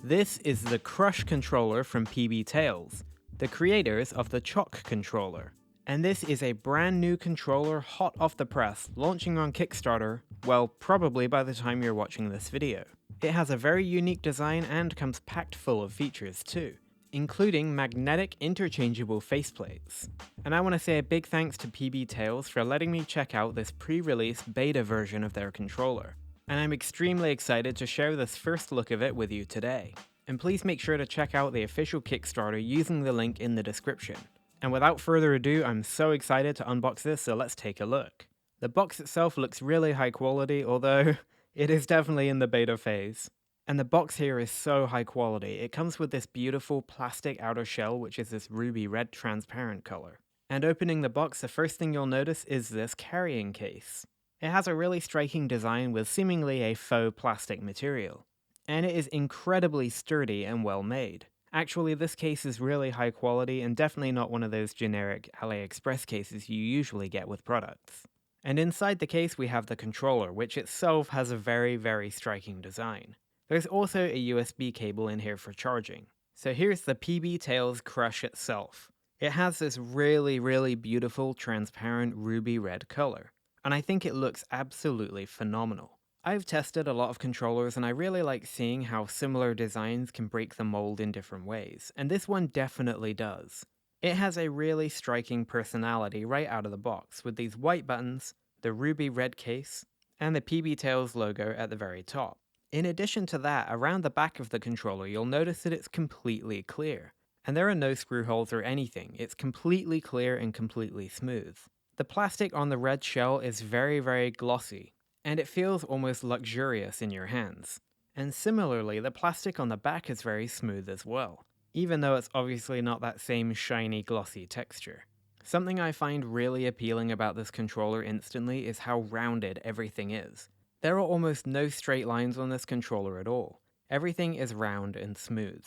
This is the Crush controller from PB Tails, the creators of the Choc controller. And this is a brand new controller hot off the press, launching on Kickstarter, well, probably by the time you're watching this video. It has a very unique design and comes packed full of features too, including magnetic interchangeable faceplates. And I want to say a big thanks to PB Tails for letting me check out this pre-release beta version of their controller. And I'm extremely excited to share this first look of it with you today. And please make sure to check out the official Kickstarter using the link in the description. And without further ado, I'm so excited to unbox this, so let's take a look. The box itself looks really high quality, although it is definitely in the beta phase. And the box here is so high quality. It comes with this beautiful plastic outer shell, which is this ruby red transparent color. And opening the box, the first thing you'll notice is this carrying case. It has a really striking design with seemingly a faux plastic material. And it is incredibly sturdy and well made. Actually, this case is really high quality and definitely not one of those generic AliExpress cases you usually get with products. And inside the case we have the controller, which itself has a very striking design. There's also a USB cable in here for charging. So here's the PB Tails Crush itself. It has this really beautiful transparent ruby red color, and I think it looks absolutely phenomenal. I've tested a lot of controllers and I really like seeing how similar designs can break the mold in different ways, and this one definitely does. It has a really striking personality right out of the box, with these white buttons, the ruby red case, and the PB Tails logo at the very top. In addition to that, around the back of the controller you'll notice that it's completely clear. And there are no screw holes or anything, it's completely clear and completely smooth. The plastic on the red shell is very glossy, and it feels almost luxurious in your hands. And similarly, the plastic on the back is very smooth as well, even though it's obviously not that same shiny glossy texture. Something I find really appealing about this controller instantly is how rounded everything is. There are almost no straight lines on this controller at all. Everything is round and smooth.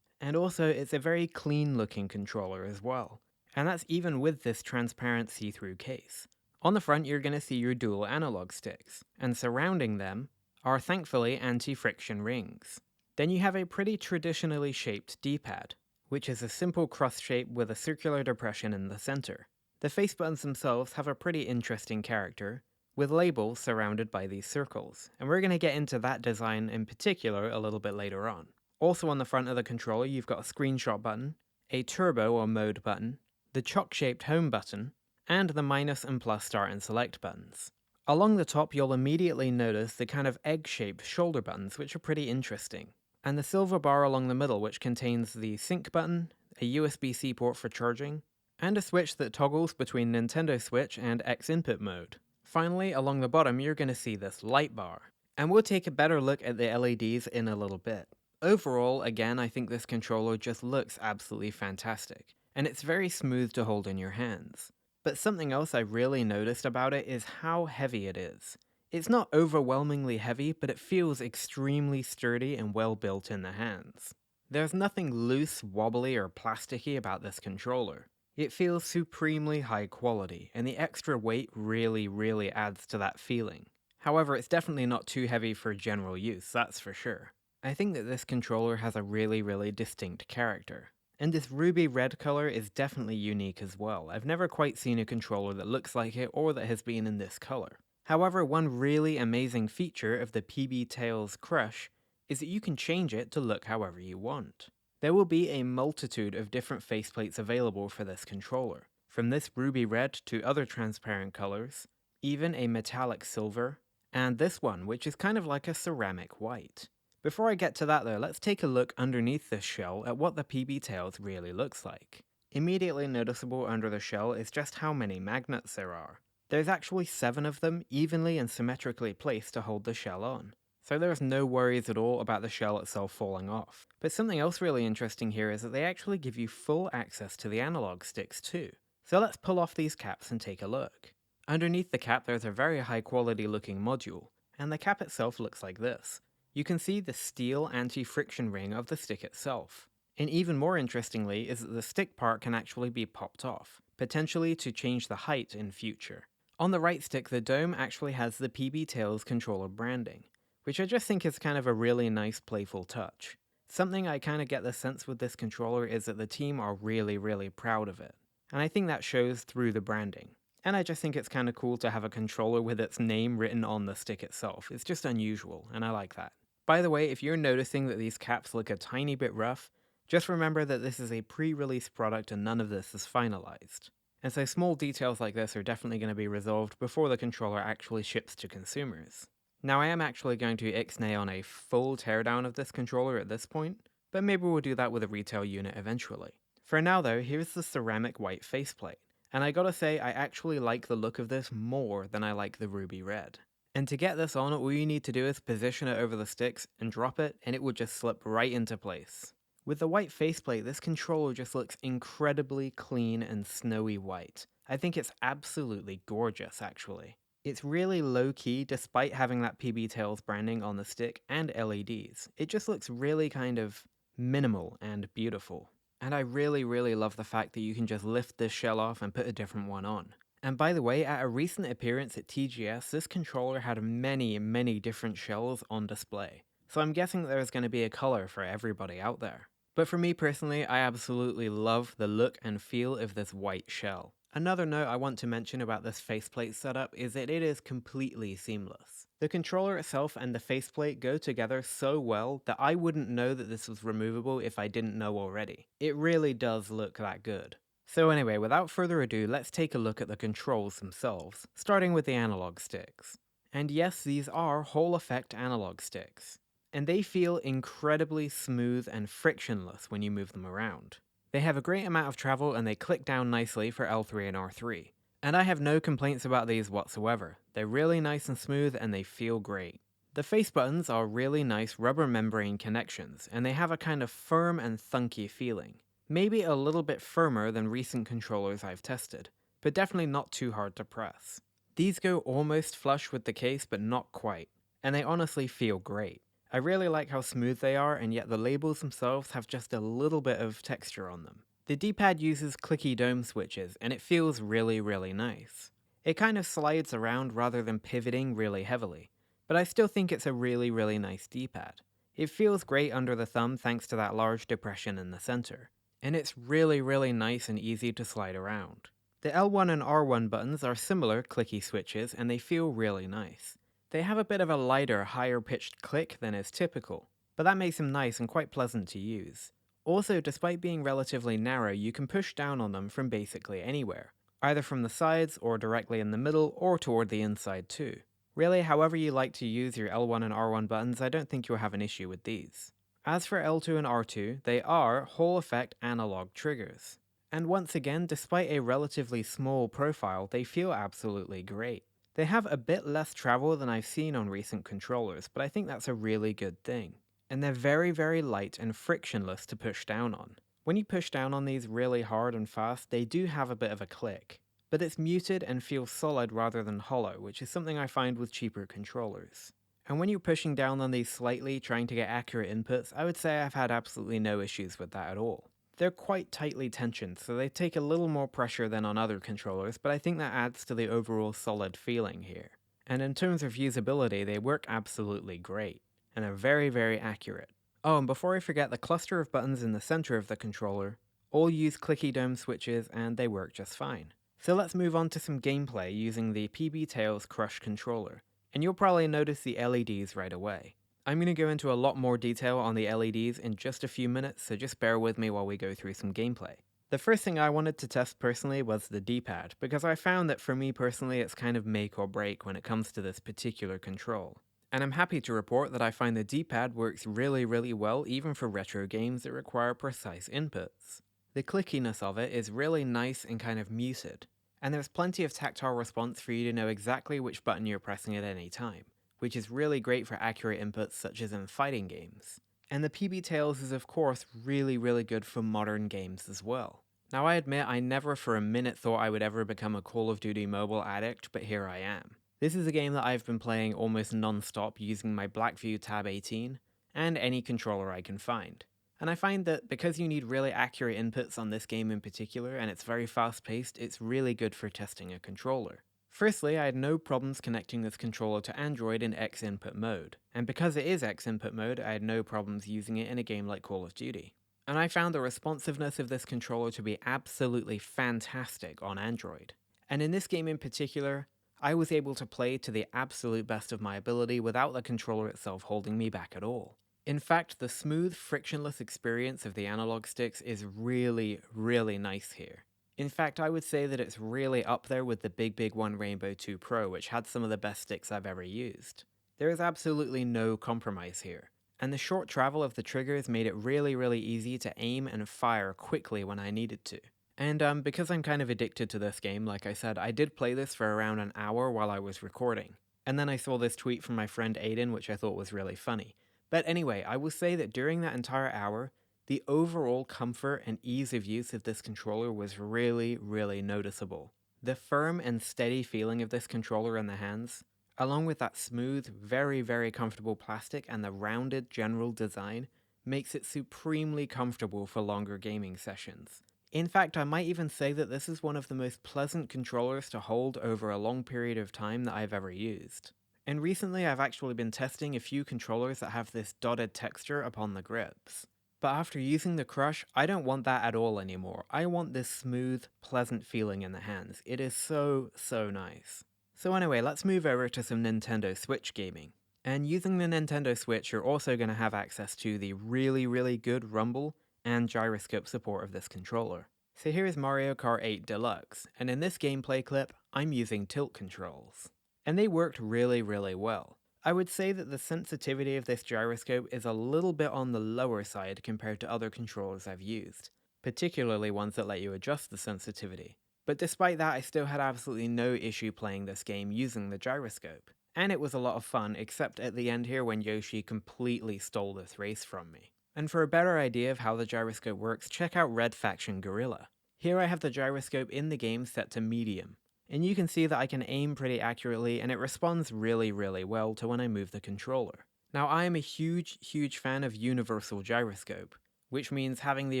And also, it's a very clean looking controller as well. And that's even with this transparent see-through case. On the front you're going to see your dual analog sticks, and surrounding them are thankfully anti-friction rings. Then you have a pretty traditionally shaped D-pad, which is a simple cross shape with a circular depression in the center. The face buttons themselves have a pretty interesting character, with labels surrounded by these circles, and we're going to get into that design in particular a little bit later on. Also on the front of the controller you've got a screenshot button, a turbo or mode button, the choc-shaped home button, and the minus and plus start and select buttons. Along the top you'll immediately notice the kind of egg-shaped shoulder buttons, which are pretty interesting, and the silver bar along the middle, which contains the sync button, a USB-C port for charging, and a switch that toggles between nintendoswitch and X input mode. Finally, along the bottom you're going to see this light bar, and we'll take a better look at the LEDs in a little bit. Overall, again, I think this controller just looks absolutely fantastic, and it's very smooth to hold in your hands. But something else I really noticed about it is how heavy it is. It's not overwhelmingly heavy, but it feels extremely sturdy and well built in the hands. There's nothing loose, wobbly, or plasticky about this controller. It feels supremely high quality, and the extra weight really adds to that feeling. However, it's definitely not too heavy for general use, that's for sure. I think that this controller has a really distinct character. And this ruby red color is definitely unique as well. I've never quite seen a controller that looks like it or that has been in this color. However, one really amazing feature of the PB Tails Crush is that you can change it to look however you want. There will be a multitude of different faceplates available for this controller, from this ruby red to other transparent colors, even a metallic silver, and this one, which is kind of like a ceramic white. Before I get to that though, let's take a look underneath this shell at what the PB Tails really looks like. Immediately noticeable under the shell is just how many magnets there are. There's actually 7 of them evenly and symmetrically placed to hold the shell on. So there's no worries at all about the shell itself falling off. But something else really interesting here is that they actually give you full access to the analog sticks too. So let's pull off these caps and take a look. Underneath the cap there's a very high quality looking module, and the cap itself looks like this. You can see the steel anti-friction ring of the stick itself. And even more interestingly is that the stick part can actually be popped off, potentially to change the height in future. On the right stick, the dome actually has the PB Tails controller branding, which I just think is kind of a really nice playful touch. Something I kind of get the sense with this controller is that the team are really proud of it. And I think that shows through the branding. And I just think it's kind of cool to have a controller with its name written on the stick itself. It's just unusual, and I like that. By the way, if you're noticing that these caps look a tiny bit rough, just remember that this is a pre-release product and none of this is finalized. And so small details like this are definitely going to be resolved before the controller actually ships to consumers. Now I am actually going to ixnay on a full teardown of this controller at this point, but maybe we'll do that with a retail unit eventually. For now though, here's the ceramic white faceplate, and I gotta say I actually like the look of this more than I like the ruby red. And to get this on, all you need to do is position it over the sticks and drop it, and it will just slip right into place. With the white faceplate, this controller just looks incredibly clean and snowy white. I think it's absolutely gorgeous, actually. It's really low-key despite having that PB Tails branding on the stick and LEDs. It just looks really kind of minimal and beautiful. And I really love the fact that you can just lift this shell off and put a different one on. And by the way, at a recent appearance at TGS, this controller had many different shells on display. So I'm guessing there's going to be a color for everybody out there. But for me personally, I absolutely love the look and feel of this white shell. Another note I want to mention about this faceplate setup is that it is completely seamless. The controller itself and the faceplate go together so well that I wouldn't know that this was removable if I didn't know already. It really does look that good. So anyway, without further ado, let's take a look at the controls themselves, starting with the analog sticks. And yes, these are Hall effect analog sticks. And they feel incredibly smooth and frictionless when you move them around. They have a great amount of travel and they click down nicely for L3 and R3. And I have no complaints about these whatsoever. They're really nice and smooth and they feel great. The face buttons are really nice rubber membrane connections, and they have a kind of firm and thunky feeling. Maybe a little bit firmer than recent controllers I've tested, but definitely not too hard to press. These go almost flush with the case, but not quite, and they honestly feel great. I really like how smooth they are, and yet the labels themselves have just a little bit of texture on them. The D-pad uses clicky dome switches, and it feels really nice. It kind of slides around rather than pivoting really heavily, but I still think it's a really nice D-pad. It feels great under the thumb thanks to that large depression in the center, and it's really nice and easy to slide around. The L1 and R1 buttons are similar clicky switches, and they feel really nice. They have a bit of a lighter, higher-pitched click than is typical, but that makes them nice and quite pleasant to use. Also, despite being relatively narrow, you can push down on them from basically anywhere, either from the sides or directly in the middle or toward the inside too. Really, however you like to use your L1 and R1 buttons, I don't think you'll have an issue with these. As for L2 and R2, they are Hall effect analog triggers. And once again, despite a relatively small profile, they feel absolutely great. They have a bit less travel than I've seen on recent controllers, but I think that's a really good thing. And they're very light and frictionless to push down on. When you push down on these really hard and fast, they do have a bit of a click. But it's muted and feels solid rather than hollow, which is something I find with cheaper controllers. And when you're pushing down on these slightly, trying to get accurate inputs, I would say I've had absolutely no issues with that at all. They're quite tightly tensioned, so they take a little more pressure than on other controllers, but I think that adds to the overall solid feeling here. And in terms of usability, they work absolutely great, and are very accurate. Oh, and before I forget, the cluster of buttons in the center of the controller all use clicky dome switches, and they work just fine. So let's move on to some gameplay using the PB Tails Crush controller, and you'll probably notice the LEDs right away. I'm going to go into a lot more detail on the LEDs in just a few minutes, so just bear with me while we go through some gameplay. The first thing I wanted to test personally was the D-pad, because I found that for me personally it's kind of make or break when it comes to this particular control. And I'm happy to report that I find the D-pad works really well even for retro games that require precise inputs. The clickiness of it is really nice and kind of muted, and there's plenty of tactile response for you to know exactly which button you're pressing at any time, which is really great for accurate inputs such as in fighting games. And the PB Tails is of course really good for modern games as well. Now I admit I never for a minute thought I would ever become a Call of Duty mobile addict, but here I am. This is a game that I've been playing almost non-stop using my Blackview Tab 18, and any controller I can find. And I find that because you need really accurate inputs on this game in particular, and it's very fast-paced, it's really good for testing a controller. Firstly, I had no problems connecting this controller to Android in X input mode, and because it is X input mode, I had no problems using it in a game like Call of Duty. And I found the responsiveness of this controller to be absolutely fantastic on Android. And in this game in particular, I was able to play to the absolute best of my ability without the controller itself holding me back at all. In fact, the smooth, frictionless experience of the analog sticks is really, really nice here. In fact, I would say that it's really up there with the Big One Rainbow 2 Pro, which had some of the best sticks I've ever used. There is absolutely no compromise here, and the short travel of the triggers made it really, really easy to aim and fire quickly when I needed to. And because I'm kind of addicted to this game, like I said, I did play this for around an hour while I was recording. And then I saw this tweet from my friend Aiden, which I thought was really funny. But anyway, I will say that during that entire hour, the overall comfort and ease of use of this controller was really, really noticeable. The firm and steady feeling of this controller in the hands, along with that smooth, very, very comfortable plastic and the rounded general design, makes it supremely comfortable for longer gaming sessions. In fact, I might even say that this is one of the most pleasant controllers to hold over a long period of time that I've ever used. And recently I've actually been testing a few controllers that have this dotted texture upon the grips. But after using the Crush, I don't want that at all anymore. I want this smooth, pleasant feeling in the hands. It is so, so nice. So anyway, let's move over to some Nintendo Switch gaming. And using the Nintendo Switch, you're also going to have access to the really, really good rumble and gyroscope support of this controller. So here is Mario Kart 8 Deluxe, and in this gameplay clip, I'm using tilt controls. And they worked really, really well. I would say that the sensitivity of this gyroscope is a little bit on the lower side compared to other controllers I've used, particularly ones that let you adjust the sensitivity. But despite that, I still had absolutely no issue playing this game using the gyroscope. And it was a lot of fun, except at the end here when Yoshi completely stole this race from me. And for a better idea of how the gyroscope works, check out Red Faction Gorilla. Here I have the gyroscope in the game set to medium, and you can see that I can aim pretty accurately and it responds really, really well to when I move the controller. Now I am a huge, huge fan of universal gyroscope, which means having the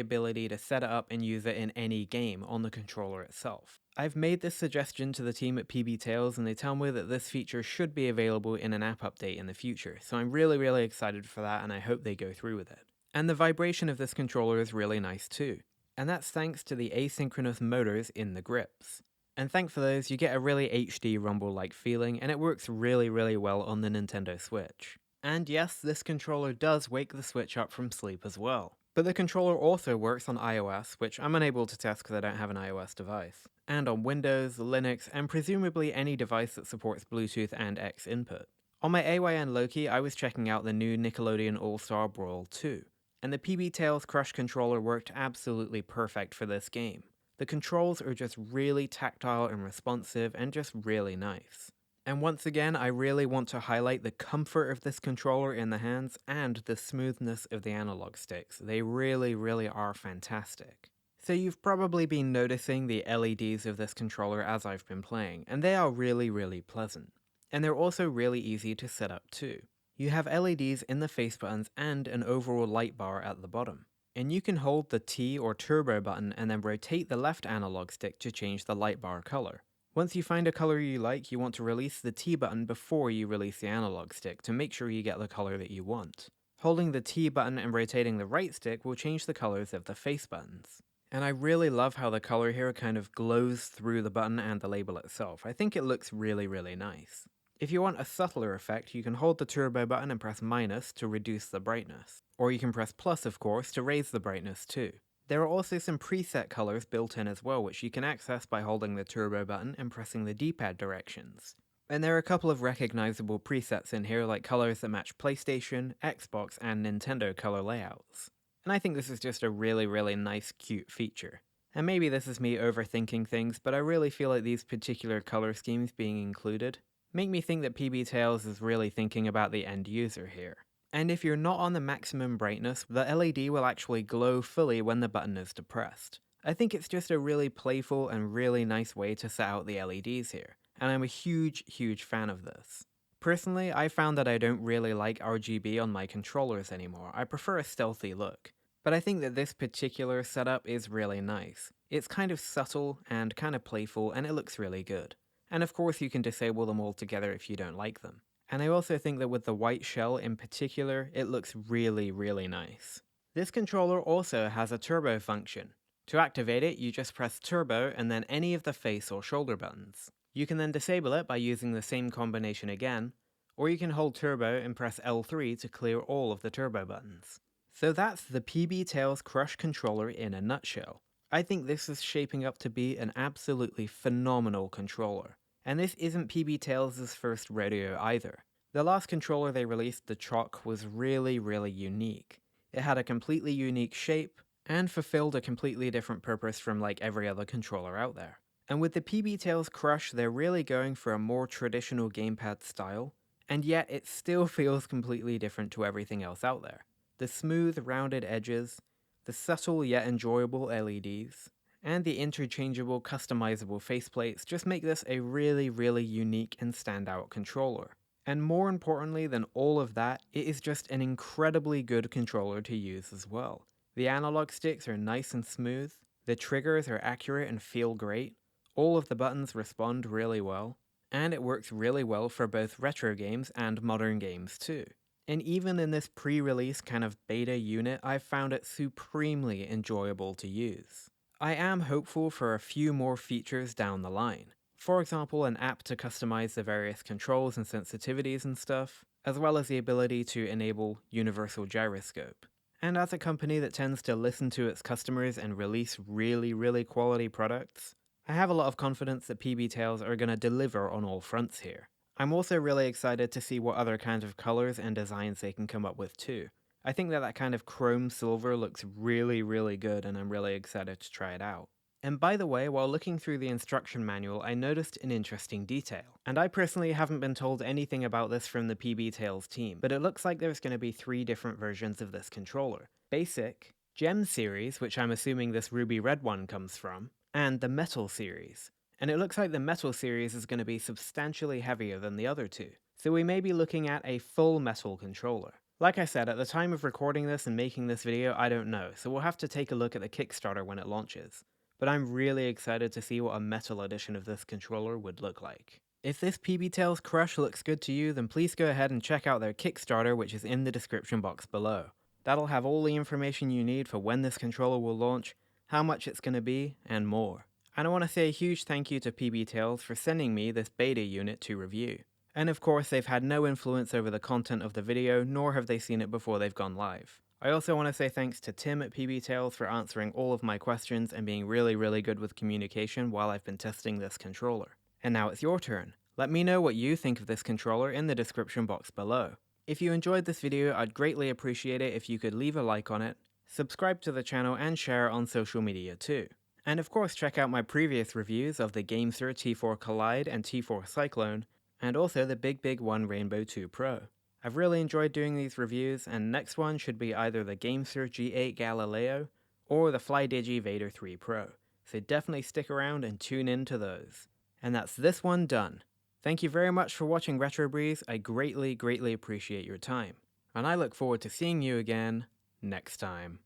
ability to set it up and use it in any game on the controller itself. I've made this suggestion to the team at PB Tales and they tell me that this feature should be available in an app update in the future, so I'm really, really excited for that and I hope they go through with it. And the vibration of this controller is really nice too, and that's thanks to the asynchronous motors in the grips. And thanks for those, you get a really HD rumble-like feeling, and it works really, really well on the Nintendo Switch. And yes, this controller does wake the Switch up from sleep as well. But the controller also works on iOS, which I'm unable to test because I don't have an iOS device, and on Windows, Linux, and presumably any device that supports Bluetooth and X input. On my AYN Loki, I was checking out the new Nickelodeon All-Star Brawl 2, and the PB Tales Crush controller worked absolutely perfect for this game. The controls are just really tactile and responsive and just really nice. And once again, I really want to highlight the comfort of this controller in the hands and the smoothness of the analog sticks. They really, really are fantastic. So you've probably been noticing the LEDs of this controller as I've been playing, and they are really, really pleasant. And they're also really easy to set up too. You have LEDs in the face buttons and an overall light bar at the bottom. And you can hold the T or turbo button and then rotate the left analog stick to change the light bar color. Once you find a color you like, you want to release the T button before you release the analog stick to make sure you get the color that you want. Holding the T button and rotating the right stick will change the colors of the face buttons. And I really love how the color here kind of glows through the button and the label itself. I think it looks really, really nice. If you want a subtler effect, you can hold the turbo button and press minus to reduce the brightness. Or you can press plus, of course, to raise the brightness too. There are also some preset colors built in as well, which you can access by holding the turbo button and pressing the D-pad directions. And there are a couple of recognizable presets in here, like colors that match PlayStation, Xbox, and Nintendo color layouts. And I think this is just a really, really nice, cute feature. And maybe this is me overthinking things, but I really feel like these particular color schemes being included make me think that PB Tales is really thinking about the end user here. And if you're not on the maximum brightness, the LED will actually glow fully when the button is depressed. I think it's just a really playful and really nice way to set out the LEDs here, and I'm a huge, huge fan of this. Personally, I found that I don't really like RGB on my controllers anymore. I prefer a stealthy look. But I think that this particular setup is really nice. It's kind of subtle and kind of playful, and it looks really good. and of course you can disable them altogether if you don't like them. And I also think that with the white shell in particular, it looks really, really nice. This controller also has a turbo function. To activate it, you just press turbo and then any of the face or shoulder buttons. You can then disable it by using the same combination again, or you can hold turbo and press L3 to clear all of the turbo buttons. So that's the PB Tails Crush controller in a nutshell. I think this is shaping up to be an absolutely phenomenal controller. And this isn't PB Tails' first rodeo either. The last controller they released, the Choc, was really, really unique. It had a completely unique shape, and fulfilled a completely different purpose from like every other controller out there. And with the PB Tails Crush, they're really going for a more traditional gamepad style, and yet it still feels completely different to everything else out there. The smooth, rounded edges, the subtle yet enjoyable LEDs, and the interchangeable customizable faceplates just make this a really, really unique and standout controller. And more importantly than all of that, it is just an incredibly good controller to use as well. The analog sticks are nice and smooth, the triggers are accurate and feel great, all of the buttons respond really well, and it works really well for both retro games and modern games too. And even in this pre-release kind of beta unit, I've found it supremely enjoyable to use. I am hopeful for a few more features down the line. For example, an app to customize the various controls and sensitivities and stuff, as well as the ability to enable universal gyroscope. And as a company that tends to listen to its customers and release really, really quality products, I have a lot of confidence that PB Tails are going to deliver on all fronts here. I'm also really excited to see what other kinds of colors and designs they can come up with too. I think that kind of chrome silver looks really, really good, and I'm really excited to try it out. And by the way, while looking through the instruction manual, I noticed an interesting detail. And I personally haven't been told anything about this from the PB Tails team, but it looks like there's going to be 3 different versions of this controller. Basic, Gem series, which I'm assuming this ruby red one comes from, and the Metal series. And it looks like the Metal series is going to be substantially heavier than the other two. So we may be looking at a full metal controller. Like I said, at the time of recording this and making this video, I don't know, so we'll have to take a look at the KickStarter when it launches. But I'm really excited to see what a metal edition of this controller would look like. If this PB Tails Crush looks good to you, then please go ahead and check out their Kickstarter, which is in the description box below. That'll have all the information you need for when this controller will launch, how much it's going to be, and more. And I want to say a huge thank you to PB Tails for sending me this beta unit to review. And of course, they've had no influence over the content of the video, nor have they seen it before they've gone live. I also want to say thanks to Tim at PB Tails for answering all of my questions and being really, really good with communication while I've been testing this controller. And now it's your turn. Let me know what you think of this controller in the description box below. If you enjoyed this video, I'd greatly appreciate it if you could leave a like on it, subscribe to the channel, and share it on social media too. And of course, check out my previous reviews of the GameSir T4 Collide and T4 Cyclone, and also the Big One Rainbow 2 Pro. I've really enjoyed doing these reviews, and next one should be either the GameSir G8 Galileo or the FlyDigi Vader 3 Pro, so definitely stick around and tune in to those. And that's this one done. Thank you very much for watching Retro Breeze. I greatly, greatly appreciate your time, and I look forward to seeing you again next time.